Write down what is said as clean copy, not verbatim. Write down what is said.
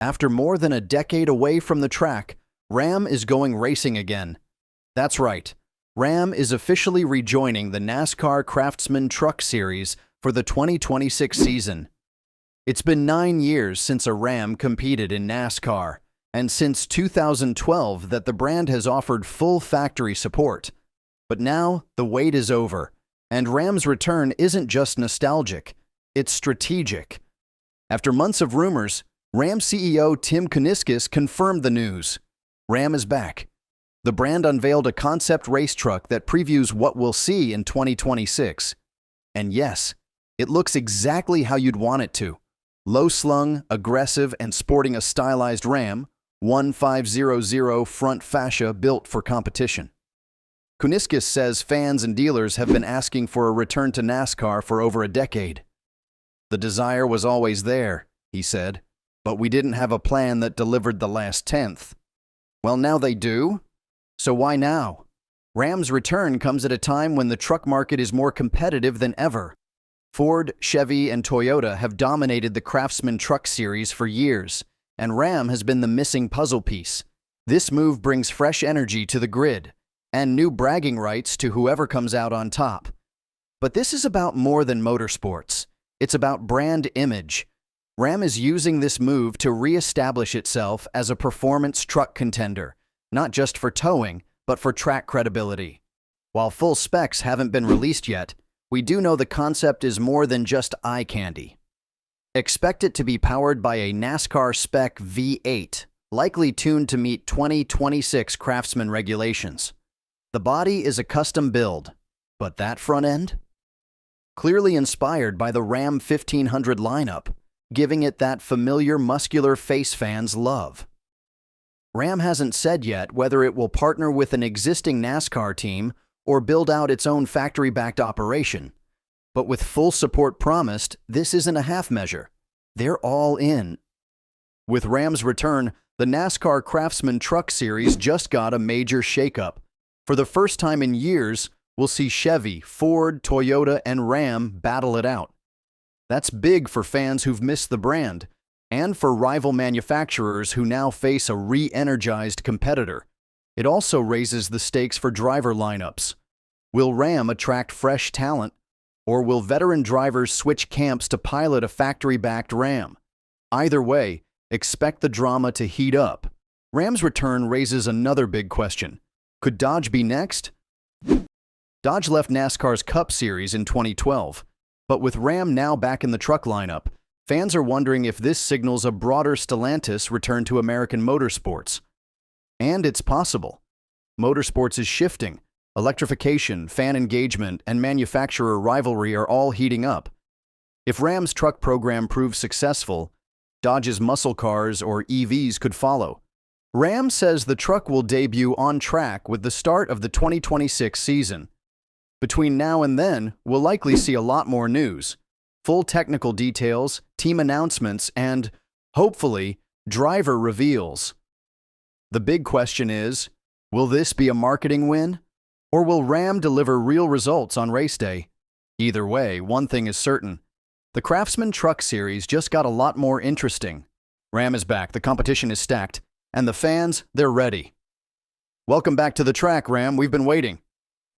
After more than a decade away from the track, Ram is going racing again. That's right. Ram is officially rejoining the NASCAR Craftsman Truck Series for the 2026 season. It's been 9 years since a Ram competed in NASCAR, and since 2012 that the brand has offered full factory support. But now, the wait is over, and Ram's return isn't just nostalgic, it's strategic. After months of rumors, Ram CEO Tim Kuniskis confirmed the news. Ram is back. The brand unveiled a concept race truck that previews what we'll see in 2026. And yes, it looks exactly how you'd want it to. Low-slung, aggressive, and sporting a stylized Ram 1500 front fascia built for competition. Kuniskis says fans and dealers have been asking for a return to NASCAR for over a decade. The desire was always there, he said, but we didn't have a plan that delivered the last tenth. Well, now they do. So why now? Ram's return comes at a time when the truck market is more competitive than ever. Ford, Chevy, and Toyota have dominated the Craftsman Truck Series for years, and Ram has been the missing puzzle piece. This move brings fresh energy to the grid, and new bragging rights to whoever comes out on top. But this is about more than motorsports. It's about brand image. Ram is using this move to re-establish itself as a performance truck contender, not just for towing, but for track credibility. While full specs haven't been released yet, we do know the concept is more than just eye candy. Expect it to be powered by a NASCAR spec V8, likely tuned to meet 2026 Craftsman regulations. The body is a custom build, but that front end? Clearly inspired by the Ram 1500 lineup, giving it that familiar muscular face fans love. Ram hasn't said yet whether it will partner with an existing NASCAR team or build out its own factory-backed operation. But with full support promised, this isn't a half measure. They're all in. With Ram's return, the NASCAR Craftsman Truck Series just got a major shakeup. For the first time in years, we'll see Chevy, Ford, Toyota, and Ram battle it out. That's big for fans who've missed the brand, and for rival manufacturers who now face a re-energized competitor. It also raises the stakes for driver lineups. Will Ram attract fresh talent, or will veteran drivers switch camps to pilot a factory-backed Ram? Either way, expect the drama to heat up. Ram's return raises another big question. Could Dodge be next? Dodge left NASCAR's Cup Series in 2012, but with Ram now back in the truck lineup, fans are wondering if this signals a broader Stellantis return to American motorsports. And it's possible. Motorsports is shifting. Electrification, fan engagement, and manufacturer rivalry are all heating up. If Ram's truck program proves successful, Dodge's muscle cars or EVs could follow. Ram says the truck will debut on track with the start of the 2026 season. Between now and then, we'll likely see a lot more news. Full technical details, team announcements, and, hopefully, driver reveals. The big question is, will this be a marketing win? Or will Ram deliver real results on race day? Either way, one thing is certain. The Craftsman Truck Series just got a lot more interesting. Ram is back, the competition is stacked, and the fans, they're ready. Welcome back to the track, Ram. We've been waiting.